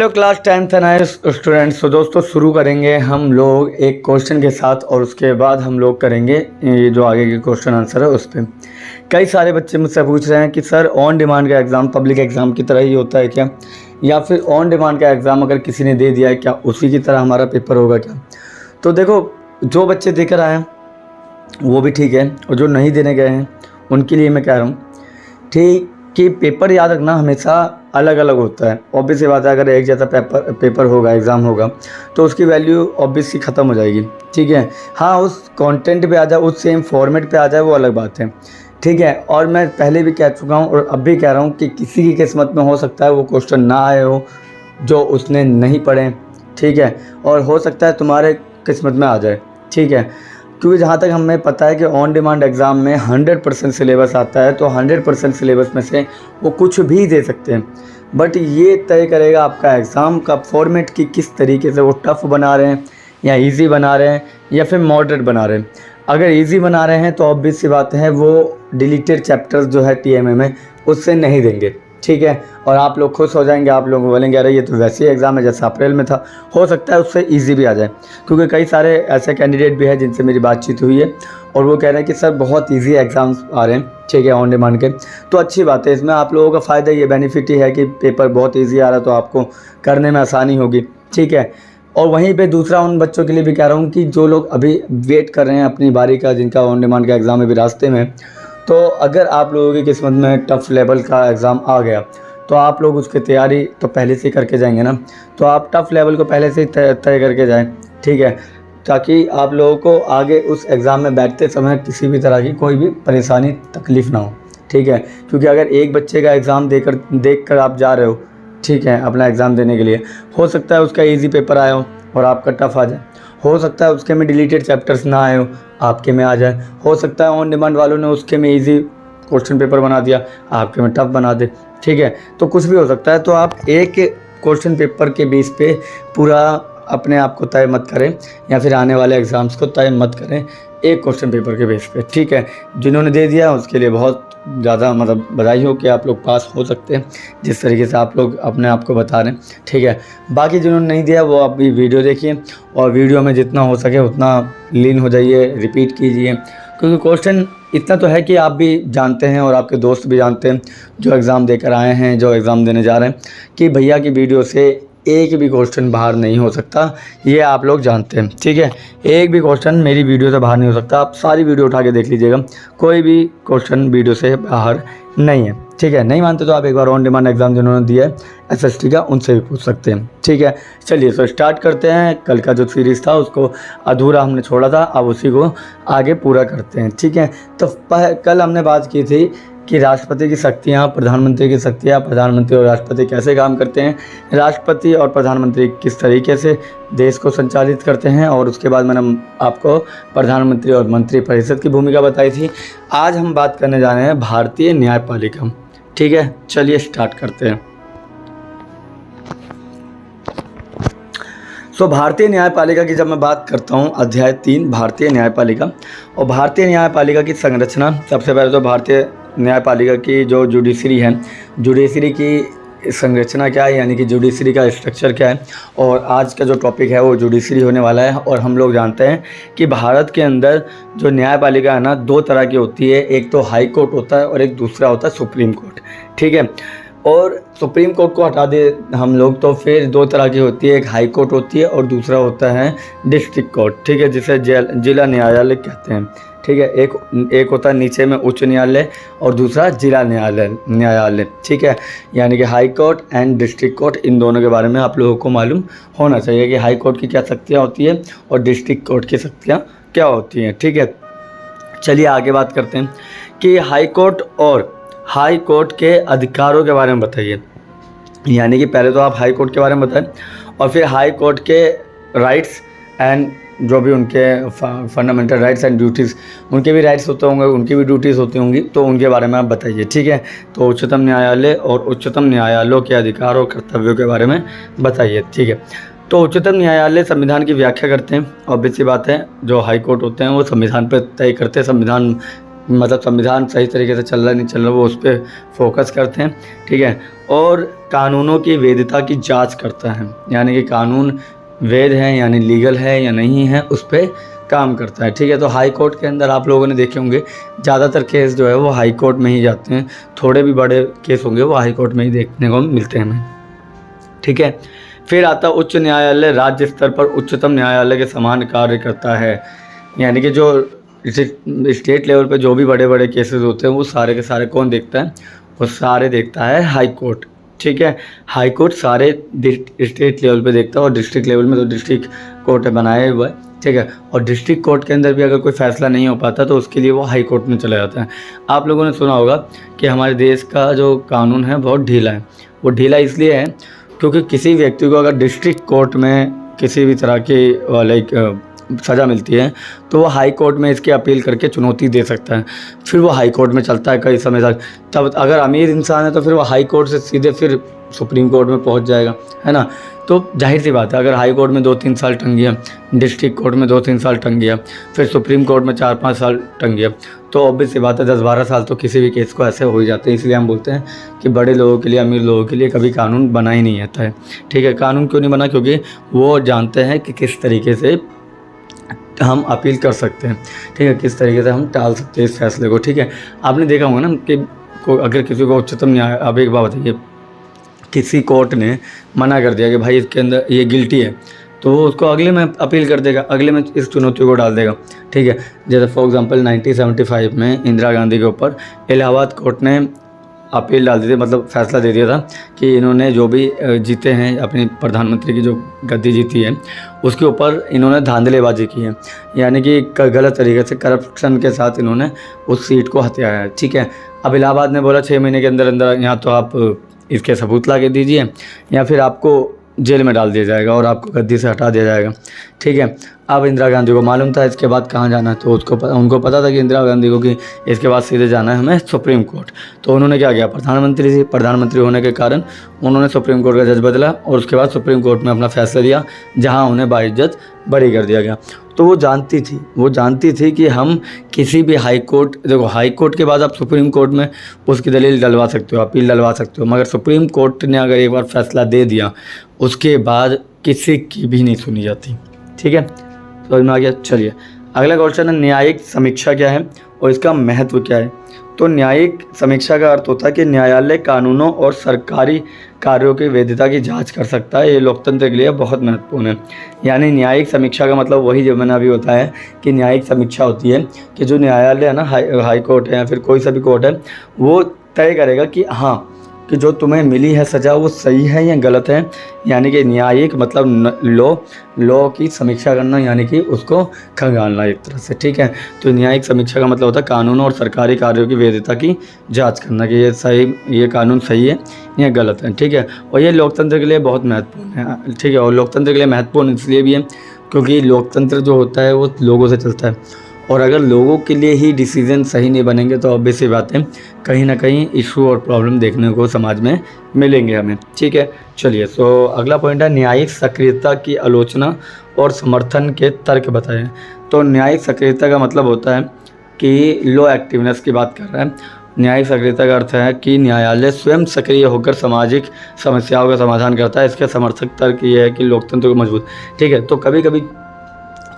Hello class 10th नए students. तो दोस्तों शुरू करेंगे हम लोग एक क्वेश्चन के साथ और उसके बाद हम लोग करेंगे ये जो आगे के क्वेश्चन आंसर है उस पर। कई सारे बच्चे मुझसे पूछ रहे हैं कि सर ऑन डिमांड का एग्ज़ाम पब्लिक एग्ज़ाम की तरह ही होता है क्या, या फिर ऑन डिमांड का एग्ज़ाम अगर किसी ने दे दिया है क्या उसी की तरह हमारा पेपर होगा क्या। तो देखो, जो बच्चे देकर आए हैं वो भी ठीक है, और जो नहीं देने गए हैं उनके लिए मैं कह रहा हूँ ठीक कि पेपर याद रखना हमेशा अलग अलग होता है। ऑब्वियस बात है, अगर एक जैसा पेपर होगा, एग्ज़ाम होगा तो उसकी वैल्यू ऑब्वियसली ख़त्म हो जाएगी। ठीक है, हाँ उस कंटेंट पे आ जाए, उस सेम फॉर्मेट पे आ जाए, वो अलग बात है। ठीक है, और मैं पहले भी कह चुका हूँ और अब भी कह रहा हूँ कि किसी की किस्मत में हो सकता है वो क्वेश्चन ना आए हो जो उसने नहीं पढ़े। ठीक है, और हो सकता है तुम्हारे किस्मत में आ जाए। ठीक है, क्योंकि जहाँ तक हमें पता है कि ऑन डिमांड एग्ज़ाम में 100% सिलेबस आता है, तो 100% सिलेबस में से वो कुछ भी दे सकते हैं, बट ये तय करेगा आपका एग्ज़ाम का फॉर्मेट कि किस तरीके से वो टफ़ बना रहे हैं या इजी बना रहे हैं या फिर मॉडरेट बना रहे हैं। अगर इजी बना रहे हैं तो ऑब्वियस सी बात है वो डिलीटेड चैप्टर्स जो है टीएमए में उससे नहीं देंगे। ठीक है, और आप लोग खुश हो जाएंगे, आप लोग बोलेंगे अरे ये तो वैसे ही एग्ज़ाम है जैसा अप्रैल में था। हो सकता है उससे इजी भी आ जाए, क्योंकि कई सारे ऐसे कैंडिडेट भी हैं जिनसे मेरी बातचीत हुई है और वो कह रहे हैं कि सर बहुत इजी एग्ज़ाम्स आ रहे हैं। ठीक है, ऑन डिमांड के, तो अच्छी बात है। इसमें आप लोगों का फ़ायदा ये बेनिफिट ही है कि पेपर बहुत ईजी आ रहा है तो आपको करने में आसानी होगी। ठीक है, और वहीं पे दूसरा उन बच्चों के लिए भी कह रहा हूँ कि जो लोग अभी वेट कर रहे हैं अपनी बारी का, जिनका ऑन डिमांड का एग्ज़ाम अभी रास्ते में, तो अगर आप लोगों की किस्मत में टफ़ लेवल का एग्ज़ाम आ गया तो आप लोग उसकी तैयारी तो पहले से ही करके जाएंगे ना, तो आप टफ़ लेवल को पहले से ही तय करके जाएं। ठीक है, ताकि आप लोगों को आगे उस एग्ज़ाम में बैठते समय किसी भी तरह की कोई भी परेशानी तकलीफ़ ना हो। ठीक है, क्योंकि अगर एक बच्चे का एग्ज़ाम देख कर आप जा रहे हो, ठीक है, अपना एग्ज़ाम देने के लिए, हो सकता है उसका ईजी पेपर आया हो और आपका टफ़ आ जाए। हो सकता है उसके में डिलीटेड चैप्टर्स ना आए हो, आपके में आ जाए। हो सकता है ऑन डिमांड वालों ने उसके में ईजी क्वेश्चन पेपर बना दिया, आपके में टफ़ बना दे। ठीक है, तो कुछ भी हो सकता है। तो आप एक क्वेश्चन पेपर के बेस पे पूरा अपने आप को तय मत करें, या फिर आने वाले एग्ज़ाम्स को तय मत करें एक क्वेश्चन पेपर के बेस पे। ठीक है, जिन्होंने दे दिया उसके लिए बहुत ज़्यादा मतलब बधाई हो कि आप लोग पास हो सकते हैं, जिस तरीके से आप लोग अपने आप को बता रहे हैं। ठीक है, बाकी जिन्होंने नहीं दिया वो आप भी वीडियो देखिए और वीडियो में जितना हो सके उतना लीन हो जाइए, रिपीट कीजिए, क्योंकि क्वेश्चन इतना तो है कि आप भी जानते हैं और आपके दोस्त भी जानते हैं जो एग्ज़ाम देकर आए हैं, जो एग्ज़ाम देने जा रहे हैं, कि भैया की वीडियो से एक भी क्वेश्चन बाहर नहीं हो सकता, ये आप लोग जानते हैं। ठीक है, एक भी क्वेश्चन मेरी वीडियो से बाहर नहीं हो सकता। आप सारी वीडियो उठा के देख लीजिएगा, कोई भी क्वेश्चन वीडियो से बाहर नहीं है। ठीक है, नहीं मानते तो आप एक बार ऑन डिमांड एग्ज़ाम जिन्होंने दिया है एसएसटी का, उनसे भी पूछ सकते हैं। ठीक है, चलिए तो स्टार्ट करते हैं। कल का जो सीरीज़ था उसको अधूरा हमने छोड़ा था, अब उसी को आगे पूरा करते हैं। ठीक है, तो कल हमने बात की थी कि राष्ट्रपति की शक्तियाँ, प्रधानमंत्री की शक्तियाँ, प्रधानमंत्री और राष्ट्रपति कैसे काम करते हैं, राष्ट्रपति और प्रधानमंत्री किस तरीके से देश को संचालित करते हैं, और उसके बाद मैंने आपको प्रधानमंत्री और मंत्रिपरिषद की भूमिका बताई थी। आज हम बात करने जा रहे हैं भारतीय न्यायपालिका। ठीक है, चलिए स्टार्ट करते हैं। भारतीय न्यायपालिका की जब मैं बात करता हूँ, अध्याय 3 भारतीय न्यायपालिका, और भारतीय न्यायपालिका की संरचना, सबसे पहले तो भारतीय न्यायपालिका की जो जुडिशरी है, जुडिशरी की संरचना क्या है, यानी कि जुडिशरी का स्ट्रक्चर क्या है, और आज का जो टॉपिक है वो जुडिशरी होने वाला है। और हम लोग जानते हैं कि भारत के अंदर जो न्यायपालिका है ना, दो तरह की होती है, एक तो हाई कोर्ट होता है और एक दूसरा होता है सुप्रीम कोर्ट। ठीक है, और सुप्रीम कोर्ट को हटा दे हम लोग तो फिर दो तरह की होती है, एक हाई कोर्ट होती है और दूसरा होता है डिस्ट्रिक्ट कोर्ट। ठीक है, जिसे जिला न्यायालय कहते हैं। ठीक है, एक होता है नीचे में उच्च न्यायालय और दूसरा जिला न्यायालय। ठीक है, यानी कि high court and district court, इन दोनों के बारे में आप लोगों को मालूम होना चाहिए कि हाई कोर्ट की क्या शक्तियाँ होती है और डिस्ट्रिक्ट कोर्ट की शक्तियाँ क्या होती हैं। ठीक है, चलिए आगे बात करते हैं कि हाई कोर्ट और हाई कोर्ट के अधिकारों के बारे में बताइए। यानी कि पहले तो आप हाई कोर्ट के बारे में बताएं और फिर हाई कोर्ट के राइट्स एंड जो भी उनके फंडामेंटल राइट्स एंड ड्यूटीज़, उनके भी राइट्स होते होंगे, उनकी भी ड्यूटीज़ होती होंगी, तो उनके बारे में आप बताइए। ठीक है, तो उच्चतम न्यायालय और उच्चतम न्यायालयों के अधिकारों और कर्तव्यों के बारे में बताइए। ठीक है, तो उच्चतम न्यायालय संविधान की व्याख्या करते हैं, ऑब्वियस सी बात है। जो हाई कोर्ट होते हैं वो संविधान पर तय करते हैं, संविधान मतलब संविधान सही तरीके से चल रहा नहीं चल रहा वो उस पर फोकस करते हैं, ठीक है। और कानूनों की वैधता की जांच करता है, यानी कि कानून वैध है यानी लीगल है या नहीं है उस पर काम करता है, ठीक है। तो हाई कोर्ट के अंदर आप लोगों ने देखे होंगे ज़्यादातर केस जो है वो हाई कोर्ट में ही जाते हैं, थोड़े भी बड़े केस होंगे वो हाई कोर्ट में ही देखने को मिलते हैं हमें, ठीक है। फिर आता उच्च न्यायालय राज्य स्तर पर उच्चतम न्यायालय के समान कार्य करता है, यानी कि जो स्टेट लेवल पे जो भी बड़े बड़े केसेस होते हैं वो सारे के सारे कौन देखता है, वो सारे देखता है हाई कोर्ट, ठीक है। हाई कोर्ट सारे स्टेट लेवल पे देखता है और डिस्ट्रिक्ट लेवल में तो डिस्ट्रिक्ट कोर्ट बनाया हुआ है, ठीक है। और डिस्ट्रिक्ट कोर्ट के अंदर भी अगर कोई फैसला नहीं हो पाता तो उसके लिए वो हाई कोर्ट में चला जाता है। आप लोगों ने सुना होगा कि हमारे देश का जो कानून है बहुत ढीला है, वो ढीला इसलिए है क्योंकि किसी व्यक्ति को अगर डिस्ट्रिक्ट कोर्ट में किसी भी तरह की लाइक सज़ा मिलती है तो वो हाई कोर्ट में इसकी अपील करके चुनौती दे सकता है, फिर वो हाई कोर्ट में चलता है कई समय तक। तब अगर अमीर इंसान है तो फिर वो हाई कोर्ट से सीधे फिर सुप्रीम कोर्ट में पहुंच जाएगा, है ना। तो जाहिर सी बात है अगर हाई कोर्ट में 2-3 साल टंग गया, डिस्ट्रिक्ट कोर्ट में 2-3 साल टंग गया, फिर सुप्रीम कोर्ट में 4-5 साल टंग गया, तो ऑब्वियस सी बात है 10-12 साल तो किसी भी केस को ऐसे हो ही जाते हैं। इसलिए हम बोलते हैं कि बड़े लोगों के लिए, अमीर लोगों के लिए कभी कानून बना ही नहीं आता है, ठीक है। कानून क्यों नहीं बना, क्योंकि वो जानते हैं कि किस तरीके से हम अपील कर सकते हैं, ठीक है, किस तरीके से हम टाल सकते हैं इस फैसले को, ठीक है। आपने देखा होगा ना कि अगर किसी को उच्चतम न्याय, अब एक बात बताइए, किसी कोर्ट ने मना कर दिया कि भाई इसके अंदर ये गिल्टी है, तो वो उसको अगले में अपील कर देगा, अगले में इस चुनौती को डाल देगा, ठीक है। जैसे फॉर एग्जांपल 1975 में इंदिरा गांधी के ऊपर इलाहाबाद कोर्ट ने अपील डाल दी थी, मतलब फैसला दे दिया था कि इन्होंने जो भी जीते हैं अपनी प्रधानमंत्री की जो गद्दी जीती है उसके ऊपर इन्होंने धांधलेबाजी की है, यानी कि गलत तरीके से करप्शन के साथ इन्होंने उस सीट को हथियाया है, ठीक है। अब इलाहाबाद ने बोला 6 महीने के अंदर अंदर यहाँ तो आप इसके सबूत ला के दीजिए या फिर आपको जेल में डाल दिया जाएगा और आपको गद्दी से हटा दिया जाएगा, ठीक है। अब इंदिरा गांधी को मालूम था इसके बाद कहाँ जाना है, तो उनको पता था कि इंदिरा गांधी को कि इसके बाद सीधे जाना है हमें सुप्रीम कोर्ट। तो उन्होंने क्या किया, प्रधानमंत्री होने के कारण उन्होंने सुप्रीम कोर्ट का जज बदला और उसके बाद सुप्रीम कोर्ट में अपना फैसला दिया, जहाँ उन्हें बाइज्जत बरी कर दिया गया। तो वो जानती थी कि हम किसी भी हाई कोर्ट, देखो हाई कोर्ट के बाद आप सुप्रीम कोर्ट में उसकी दलील डलवा सकते हो, अपील डलवा सकते हो, मगर सुप्रीम कोर्ट ने अगर एक बार फैसला दे दिया उसके बाद किसी की भी नहीं सुनी जाती, ठीक है। समझ में आ गया। चलिए अगला क्वेश्चन है, न्यायिक समीक्षा क्या है और इसका महत्व क्या है। तो न्यायिक समीक्षा का अर्थ होता है कि न्यायालय कानूनों और सरकारी कार्यों की वैधता की जांच कर सकता है। ये लोकतंत्र के लिए बहुत महत्वपूर्ण है। यानी न्यायिक समीक्षा का मतलब वही जो मैंने अभी बताया है कि न्यायिक समीक्षा होती है कि जो न्यायालय है ना, हाई कोर्ट है या फिर कोई सा भी कोर्ट है, वो तय करेगा कि हाँ कि जो तुम्हें मिली है सज़ा वो सही है या गलत है। यानी कि न्यायिक मतलब लॉ की समीक्षा करना, यानी कि उसको खंगालना एक तरह से, ठीक है। तो न्यायिक समीक्षा का मतलब होता है कानूनों और सरकारी कार्यों की वैधता की जांच करना कि ये कानून सही है या गलत है, ठीक है। और ये लोकतंत्र के लिए बहुत महत्वपूर्ण है, ठीक है। और लोकतंत्र के लिए महत्वपूर्ण इसलिए भी है क्योंकि लोकतंत्र जो होता है वो लोगों से चलता है, और अगर लोगों के लिए ही डिसीजन सही नहीं बनेंगे तो ऑब्वियस सी बात है कहीं ना कहीं इशू और प्रॉब्लम देखने को समाज में मिलेंगे हमें, ठीक है। चलिए सो अगला पॉइंट है, न्यायिक सक्रियता की आलोचना और समर्थन के तर्क बताएं। तो न्यायिक सक्रियता का मतलब होता है कि लॉ एक्टिवनेस की बात कर रहा है। न्यायिक सक्रियता का अर्थ है कि न्यायालय स्वयं सक्रिय होकर सामाजिक समस्याओं का समाधान करता है। इसके समर्थक तर्क ये है कि लोकतंत्र को मजबूत, ठीक है। तो कभी कभी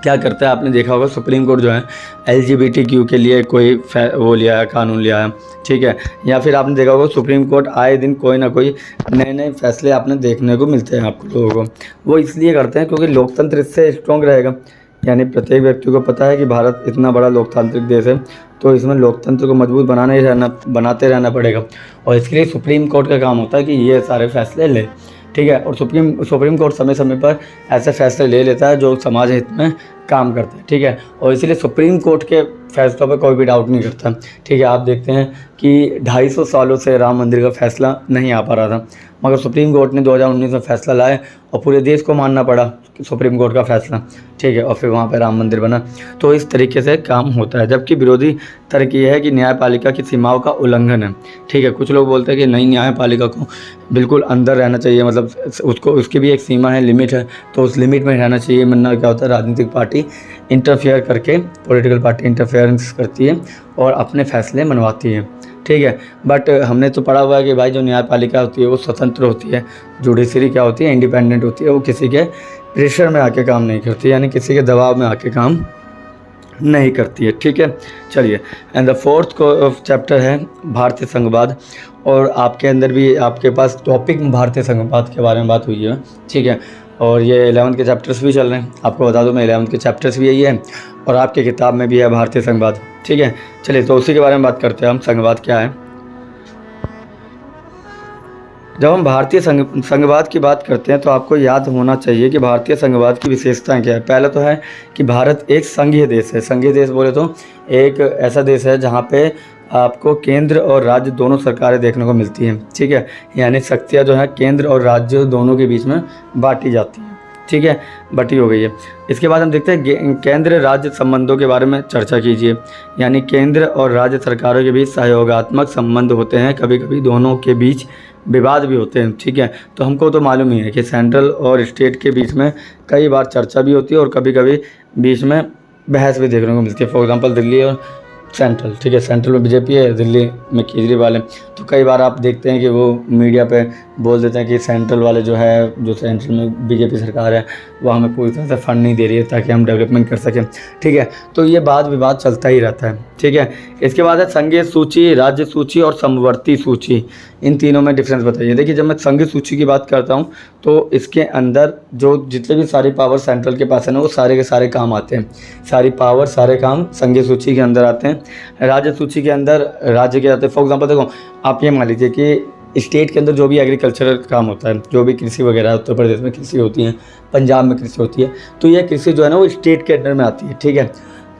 क्या करता है, आपने देखा होगा सुप्रीम कोर्ट जो है LGBTQ के लिए कोई वो लिया है, कानून लिया है, ठीक है। या फिर आपने देखा होगा सुप्रीम कोर्ट आए दिन कोई ना कोई नए फैसले आपने देखने को मिलते हैं आपको लोगों को। वो इसलिए करते हैं क्योंकि लोकतंत्र इससे स्ट्रॉन्ग रहेगा। यानी प्रत्येक व्यक्ति को पता है कि भारत इतना बड़ा लोकतांत्रिक देश है, तो इसमें लोकतंत्र को मजबूत बनाते रहना पड़ेगा। और इसके लिए सुप्रीम कोर्ट का काम होता है कि ये सारे फैसले ले, ठीक है। और सुप्रीम कोर्ट समय समय पर ऐसे फैसले ले लेता है जो समाज हित में काम करते हैं, ठीक है। और इसीलिए सुप्रीम कोर्ट के फैसलों पर कोई भी डाउट नहीं करता, ठीक है। आप देखते हैं कि 250 सालों से राम मंदिर का फैसला नहीं आ पा रहा था, मगर सुप्रीम कोर्ट ने 2019 में फैसला लाया और पूरे देश को मानना पड़ा सुप्रीम कोर्ट का फैसला, ठीक है। और फिर वहाँ पे राम मंदिर बना। तो इस तरीके से काम होता है। जबकि विरोधी तर्क ये है कि न्यायपालिका की सीमाओं का उल्लंघन है, ठीक है। कुछ लोग बोलते हैं कि नहीं, न्यायपालिका को बिल्कुल अंदर रहना चाहिए, मतलब उसकी भी एक सीमा है, लिमिट है, तो उस लिमिट में रहना चाहिए। वरना क्या होता है, राजनीतिक पार्टी इंटरफेयर करके, पॉलिटिकल पार्टी इंटरफेरेंस करती है और अपने फैसले मनवाती है, ठीक है। बट हमने तो पढ़ा हुआ है कि भाई जो न्यायपालिका होती है वो स्वतंत्र होती है, जुडिशरी क्या होती है, इंडिपेंडेंट होती है, वो किसी के प्रेशर में आके काम नहीं करती, यानी किसी के दबाव में आके काम नहीं करती है, ठीक है। चलिए, एंड द फोर्थ चैप्टर है भारतीय संघवाद, और आपके अंदर भी आपके पास टॉपिक भारतीय संघवाद के बारे में बात हुई है, ठीक है। और ये 11th के चैप्टर्स भी चल रहे हैं, आपको बता दूं मैं 11th के चैप्टर्स भी यही है और आपके किताब में भी है भारतीय संघवाद, ठीक है। चलिए, तो उसी के बारे में बात करते हैं हम, संघवाद क्या है। जब हम भारतीय संघवाद की बात करते हैं तो आपको याद होना चाहिए कि भारतीय संघवाद की विशेषताएं क्या है। पहला तो है कि भारत एक संघीय देश है। संघीय देश बोले तो एक ऐसा देश है जहाँ पे आपको केंद्र और राज्य दोनों सरकारें देखने को मिलती हैं, ठीक है। यानी शक्तियाँ जो है केंद्र और राज्य दोनों के बीच में बांटी जाती हैं, ठीक है, बटी हो गई है। इसके बाद हम देखते हैं केंद्र राज्य संबंधों के बारे में चर्चा कीजिए। यानी केंद्र और राज्य सरकारों के बीच सहयोगात्मक संबंध होते हैं, कभी कभी दोनों के बीच विवाद भी होते हैं, ठीक है। तो हमको तो मालूम ही है कि सेंट्रल और स्टेट के बीच में कई बार चर्चा भी होती है और कभी कभी बीच में बहस भी देखने को मिलती है। फॉर एग्जांपल दिल्ली और सेंट्रल, ठीक है, सेंट्रल में बीजेपी है, दिल्ली में केजरीवाल है। तो कई बार आप देखते हैं कि वो मीडिया पे बोल देते हैं कि सेंट्रल वाले जो है, जो सेंट्रल में बीजेपी सरकार है, वो हमें पूरी तरह से फंड नहीं दे रही है ताकि हम डेवलपमेंट कर सकें, ठीक है। तो ये वाद विवाद चलता ही रहता है, ठीक है। इसके बाद है संघीय सूची, राज्य सूची और समवर्ती सूची। इन तीनों में डिफरेंस बताइए। देखिए, जब मैं संघीय सूची की बात करता हूँ तो इसके अंदर जो जितने भी सारी पावर सेंट्रल के पास है ना, वो सारे के सारे काम आते हैं, सारी पावर सारे काम संघीय सूची के अंदर आते हैं। राज्य सूची के अंदर राज्य के आते हैं। फॉर एग्जाम्पल देखो, आप ये मान लीजिए कि स्टेट के अंदर जो भी एग्रीकल्चरल काम होता है, जो भी कृषि वगैरह, उत्तर प्रदेश में कृषि होती है, पंजाब में कृषि होती है, तो ये कृषि जो है ना वो स्टेट के अंडर में आती है, ठीक है।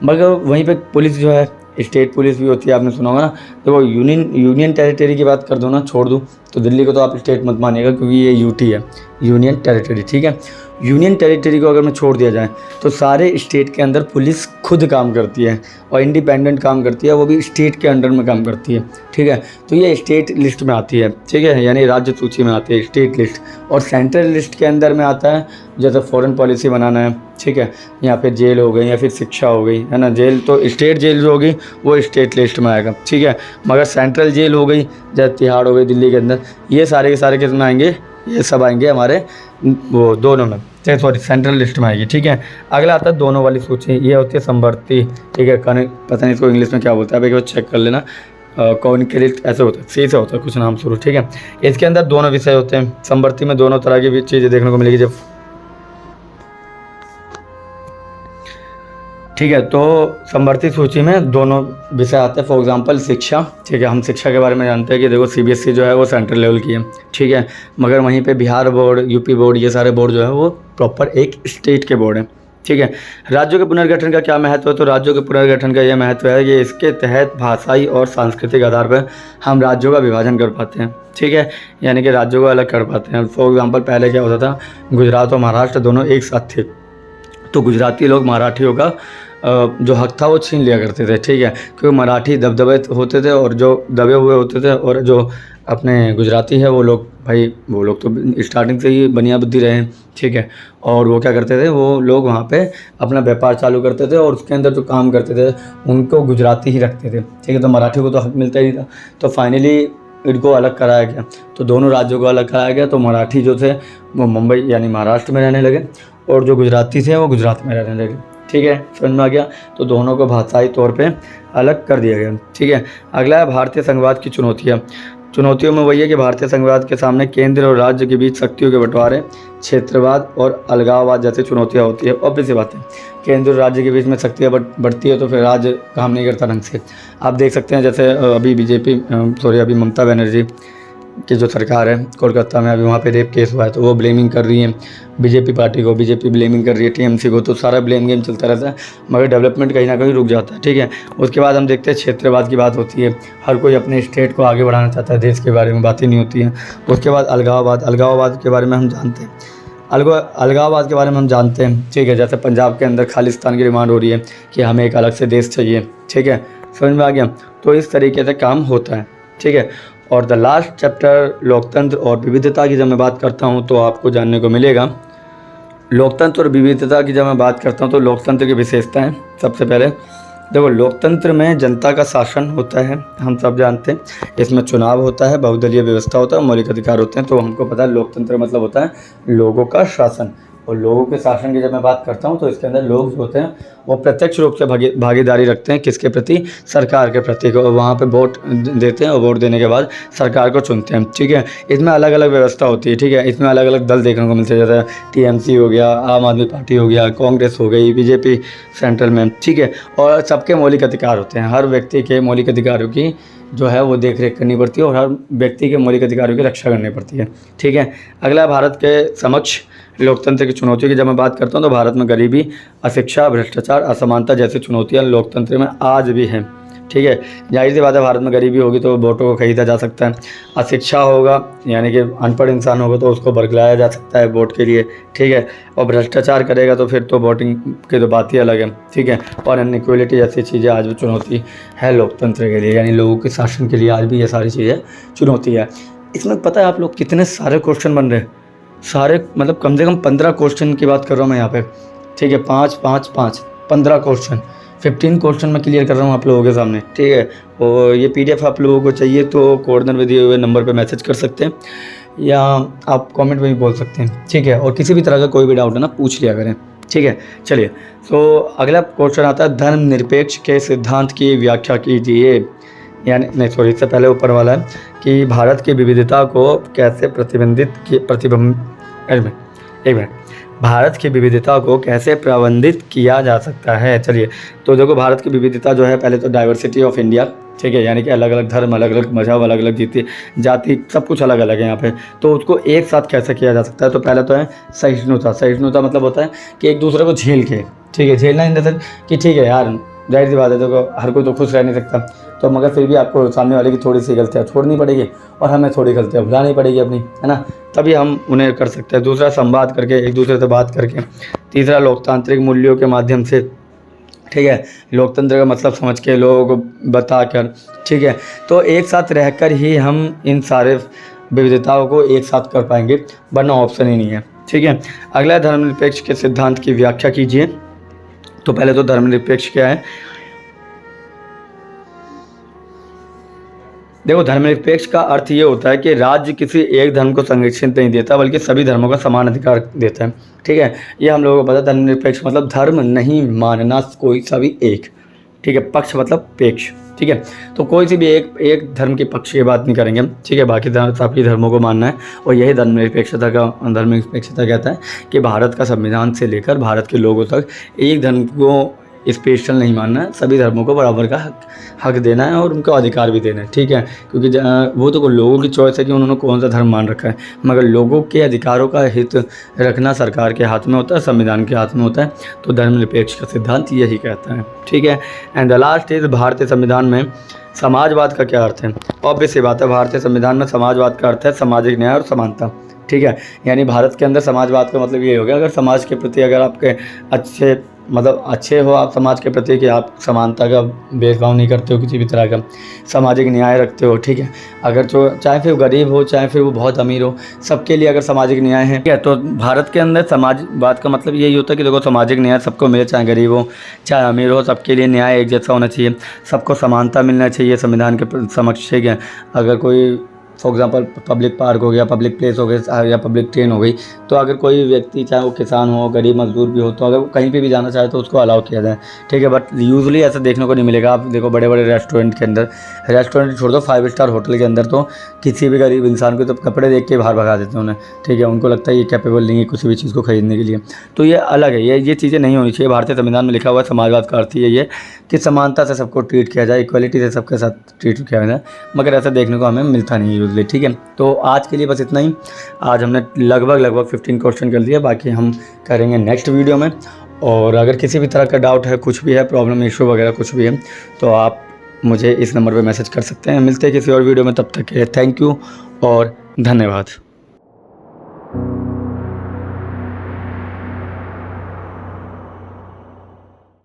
मगर वहीं पे पुलिस जो है, स्टेट पुलिस भी होती है, आपने सुना होगा ना। तो वो यूनियन टेरिटरी की बात कर दो ना, छोड़ दूँ तो दिल्ली को तो आप स्टेट मत मानिएगा क्योंकि ये यूटी है, यूनियन टेरिटरी, ठीक है। यूनियन टेरिटरी को अगर मैं छोड़ दिया जाए तो सारे स्टेट के अंदर पुलिस खुद काम करती है और इंडिपेंडेंट काम करती है, वो भी स्टेट के अंडर में काम करती है, ठीक है। तो ये स्टेट लिस्ट में आती है, ठीक है, यानी राज्य सूची में आती है स्टेट लिस्ट। और सेंट्रल लिस्ट के अंदर में आता है जैसे फॉरेन पॉलिसी बनाना है, ठीक है, या फिर जेल हो गई या फिर शिक्षा हो गई, है ना। जेल तो स्टेट जेल जो होगी वो स्टेट लिस्ट में आएगा, ठीक है। मगर सेंट्रल जेल हो गई जैसे तिहाड़ हो गई दिल्ली के अंदर, ये सारे के सारे किस में आएंगे, ये सब आएंगे हमारे वो दोनों में, सॉरी सेंट्रल लिस्ट में आएगी, ठीक है। अगला आता है दोनों वाली सूची, ये होती है समवर्ती, ठीक है। पता नहीं इसको इंग्लिश में क्या बोलता है, अब एक बार चेक कर लेना। कॉन्क्रीट ऐसे होता है, सी से होता है कुछ नाम शुरू, ठीक है। इसके अंदर दोनों विषय होते हैं। समवर्ती में दोनों तरह की चीज़ें देखने को मिलेगी जब, ठीक है। तो समवर्ती सूची में दोनों विषय आते हैं। फॉर एग्जांपल शिक्षा, ठीक है। हम शिक्षा के बारे में जानते हैं कि देखो सीबीएसई जो है वो सेंट्रल लेवल की है, ठीक है। मगर वहीं पे बिहार बोर्ड, यूपी बोर्ड, ये सारे बोर्ड जो है वो प्रॉपर एक स्टेट के बोर्ड हैं, ठीक है। राज्यों के पुनर्गठन का क्या महत्व है? तो राज्यों के पुनर्गठन का यह महत्व है कि इसके तहत भाषाई और सांस्कृतिक आधार पर हम राज्यों का विभाजन कर पाते हैं, ठीक है। यानी कि राज्यों को अलग कर पाते हैं। फॉर एग्जाम्पल पहले क्या होता था, गुजरात और महाराष्ट्र दोनों एक साथ थे, तो गुजराती लोग मराठियों का जो हक था वो छीन लिया करते थे, ठीक है। क्योंकि मराठी दबदबे होते थे और जो दबे हुए होते थे, और जो अपने गुजराती है वो लोग, भाई वो लोग तो स्टार्टिंग से ही बनिया बुद्धि रहे हैं, ठीक है। और वो क्या करते थे, वो लोग वहाँ पे अपना व्यापार चालू करते थे और उसके अंदर जो काम करते थे उनको गुजराती ही रखते थे, ठीक है। तो मराठी को तो हक मिलता ही था। तो फाइनली इनको अलग कराया गया, तो दोनों राज्यों को अलग कराया गया। तो मराठी जो थे वो मुंबई यानी महाराष्ट्र में रहने लगे और जो गुजराती थे वो गुजरात में रहने लगे, ठीक है। समझ में आ गया। तो दोनों को भाषाई तौर पे अलग कर दिया गया, ठीक है। अगला है भारतीय संघवाद की चुनौतियाँ। चुनौतियों में वही है कि भारतीय संघवाद के सामने केंद्र और राज्य के बीच शक्तियों के बंटवारे, क्षेत्रवाद और अलगाववाद जैसी चुनौतियाँ होती है। ऑब्वियस सी बात है, केंद्र और राज्य के बीच में शक्तियाँ बढ़ती है तो फिर राज्य काम नहीं करता ढंग से। आप देख सकते हैं जैसे अभी ममता बनर्जी की जो सरकार है कोलकाता में, अभी वहाँ पे रेप केस हुआ है तो वो ब्लेमिंग कर रही है बीजेपी पार्टी को, बीजेपी ब्लेमिंग कर रही है टीएमसी को। तो सारा ब्लेम गेम चलता रहता है, मगर डेवलपमेंट कहीं ना कहीं रुक जाता है, ठीक है। उसके बाद हम देखते हैं क्षेत्रवाद की बात होती है। हर कोई अपने स्टेट को आगे बढ़ाना चाहता है, देश के बारे में बातें नहीं होती हैं। उसके बाद अलगाववाद के बारे में हम जानते हैं। अलगाववाद के बारे में हम जानते हैं, ठीक है। जैसे पंजाब के अंदर खालिस्तान की डिमांड हो रही है कि हमें एक अलग से देश चाहिए, ठीक है। समझ में आ गया। तो इस तरीके से काम होता है, ठीक है। और द लास्ट चैप्टर लोकतंत्र और विविधता की जब मैं बात करता हूँ तो आपको जानने को मिलेगा, लोकतंत्र और विविधता की जब मैं बात करता हूँ तो लोकतंत्र की विशेषताएं, सबसे पहले देखो लोकतंत्र में जनता का शासन होता है, हम सब जानते हैं। इसमें चुनाव होता है, बहुदलीय व्यवस्था होता है, मौलिक अधिकार होते हैं। तो हमको पता है लोकतंत्र मतलब होता है लोगों का शासन। और लोगों के शासन की जब मैं बात करता हूँ तो इसके अंदर लोग जो होते हैं वो प्रत्यक्ष रूप से भागीदारी रखते हैं किसके प्रति, सरकार के प्रति को। वहाँ पे वोट देते हैं और वोट देने के बाद सरकार को चुनते हैं। ठीक है, इसमें अलग अलग व्यवस्था होती है। ठीक है, इसमें अलग अलग दल देखने को मिलते हैं, जैसे टीएमसी हो गया, आम आदमी पार्टी हो गया, कांग्रेस हो गई, बीजेपी सेंट्रल में। ठीक है, और सबके मौलिक अधिकार होते हैं। हर व्यक्ति के मौलिक अधिकारों की जो है वो देख रेख करनी पड़ती है और हर व्यक्ति के मौलिक अधिकारों की रक्षा करनी पड़ती है। ठीक है, अगला भारत के समक्ष लोकतंत्र की चुनौतियों की जब मैं बात करता हूँ तो भारत में गरीबी, अशिक्षा, भ्रष्टाचार, असमानता जैसी चुनौतियाँ लोकतंत्र में आज भी हैं। ठीक है, जाहिर सी बात है, भारत में गरीबी होगी तो वोटों को खरीदा जा सकता है। अशिक्षा होगा यानी कि अनपढ़ इंसान होगा तो उसको बरगलाया जा सकता है वोट के लिए। ठीक है, और भ्रष्टाचार करेगा तो फिर तो वोटिंग की तो बात ही अलग है। ठीक है, और अनइक्वलिटी जैसी चीज़ें आज भी चुनौती है लोकतंत्र के लिए, यानी लोगों के शासन के लिए आज भी ये सारी चीज़ें चुनौती है। इसमें पता है आप लोग कितने सारे क्वेश्चन बन रहे हैं, सारे मतलब कम से कम 15 क्वेश्चन की बात कर रहा हूँ मैं यहाँ पे। ठीक है, 5 5 5 15 क्वेश्चन, 15 क्वेश्चन मैं क्लियर कर रहा हूँ आप लोगों के सामने। ठीक है, और ये PDF आप लोगों को चाहिए तो कोऑर्डिनेटर में दिए हुए नंबर पे मैसेज कर सकते हैं या आप कमेंट में भी बोल सकते हैं। ठीक है, और किसी भी तरह का कोई भी डाउट है ना पूछ लिया करें। ठीक है, चलिए तो अगला क्वेश्चन आता है, धर्मनिरपेक्ष के सिद्धांत की व्याख्या कीजिए। यानी नहीं सॉरी, इससे पहले ऊपर वाला है कि भारत की विविधता को कैसे भारत की विविधता को कैसे प्रबंधित किया जा सकता है। चलिए तो देखो, भारत की विविधता जो है, पहले तो डाइवर्सिटी ऑफ इंडिया। ठीक है, यानी कि अलग अलग धर्म, अलग अलग मजहब, अलग अलग जाति सब कुछ अलग अलग है यहाँ पे। तो उसको एक साथ कैसे किया जा सकता है, तो पहले तो है सहिष्णुता। सहिष्णुता मतलब होता है कि एक दूसरे को झेल के, ठीक है, झेलना इन द सेंस कि ठीक है यार, जाहिर सी बात है, देखो हर कोई तो खुश रह नहीं सकता, तो मगर फिर भी आपको सामने वाले की थोड़ी सी गलतियाँ छोड़नी पड़ेगी और हमें थोड़ी गलतियाँ भुलानी पड़ेगी अपनी, है ना, तभी हम उन्हें कर सकते हैं। दूसरा, संवाद करके, एक दूसरे से बात करके। तीसरा, लोकतांत्रिक मूल्यों के माध्यम से। ठीक है, लोकतंत्र का मतलब समझ के लोगों को बता कर। ठीक है, तो एक साथ रहकर ही हम इन सारे विविधताओं को एक साथ कर पाएंगे, वरना ऑप्शन ही नहीं है। ठीक है, अगला, धर्मनिरपेक्ष के सिद्धांत की व्याख्या कीजिए। तो पहले तो धर्मनिरपेक्ष क्या है, देखो धर्मनिरपेक्ष का अर्थ ये होता है कि राज्य किसी एक धर्म को संरक्षित नहीं देता बल्कि सभी धर्मों का समान अधिकार देता है। ठीक है, ये हम लोगों को पता है। धर्मनिरपेक्ष मतलब धर्म नहीं मानना कोई सा भी एक। ठीक है, पक्ष मतलब पेक्ष। ठीक है, तो कोई सी भी एक धर्म के पक्ष की बात नहीं करेंगे हम। ठीक है, बाकी सभी धर्मों को मानना है, और यही धर्मनिरपेक्षता कहता है कि भारत का संविधान से लेकर भारत के लोगों तक एक धर्म को स्पेशल नहीं मानना है, सभी धर्मों को बराबर का हक देना है और उनको अधिकार भी देना है। ठीक है, क्योंकि वो तो लोगों की चॉइस है कि उन्होंने कौन सा धर्म मान रखा है, मगर लोगों के अधिकारों का हित रखना सरकार के हाथ में होता है, संविधान के हाथ में होता है। तो धर्मनिरपेक्ष का सिद्धांत यही कहता है। ठीक है, एंड द लास्ट इज, भारतीय संविधान में समाजवाद का क्या अर्थ है। ऑब्वियस सी बात है, भारतीय संविधान में समाजवाद का अर्थ है सामाजिक न्याय और समानता। ठीक है, यानी भारत के अंदर समाजवाद का मतलब ये हो गया, अगर समाज के प्रति अगर आपके अच्छे हो आप समाज के प्रति, कि आप समानता का भेदभाव नहीं करते हो किसी भी तरह का, सामाजिक न्याय रखते हो। ठीक है, अगर जो चाहे फिर गरीब हो चाहे फिर वो बहुत अमीर हो, सबके लिए अगर सामाजिक न्याय है। ठीक है, तो भारत के अंदर समाजवाद का मतलब यही होता है कि देखो सामाजिक न्याय सबको मिले, चाहे गरीब हो चाहे अमीर हो, सबके लिए न्याय एक जैसा होना चाहिए, सबको समानता मिलना चाहिए संविधान के समक्ष। ठीक है, अगर कोई फॉर एग्जांपल पब्लिक पार्क हो गया, पब्लिक प्लेस हो गया या पब्लिक ट्रेन हो गई, तो अगर कोई व्यक्ति चाहे वो किसान हो, गरीब मजदूर भी हो, तो अगर वो कहीं पे भी जाना चाहे तो उसको अलाउ किया जाए। ठीक है, बट यूजुअली ऐसा देखने को नहीं मिलेगा। आप देखो बड़े बड़े रेस्टोरेंट के अंदर, रेस्टोरेंट छोड़ दो 5 स्टार होटल के अंदर, तो किसी भी गरीब इंसान को तो कपड़े देख के बाहर भगा देते हैं उन्हें। ठीक है, उनको लगता है ये कैपेबल नहीं है किसी भी चीज़ को खरीदने के लिए। तो ये अलग है, ये चीज़ें नहीं होनी चाहिए। भारतीय संविधान में लिखा हुआ है समाजवाद का अर्थ ये कि समानता से सबको ट्रीट किया जाए, इक्वलिटी से सबके साथ ट्रीट किया जाए, मगर ऐसा देखने को हमें मिलता नहीं है यूजुअली। ठीक है, तो आज के लिए बस इतना ही। आज हमने लगभग 15 क्वेश्चन कर लिया, बाकी हम करेंगे नेक्स्ट वीडियो में। और अगर किसी भी तरह का डाउट है, कुछ भी है, प्रॉब्लम इशू वगैरह कुछ भी है, तो आप मुझे इस नंबर पे मैसेज कर सकते हैं। मिलते हैं किसी और वीडियो में, तब तक के लिए थैंक यू और धन्यवाद।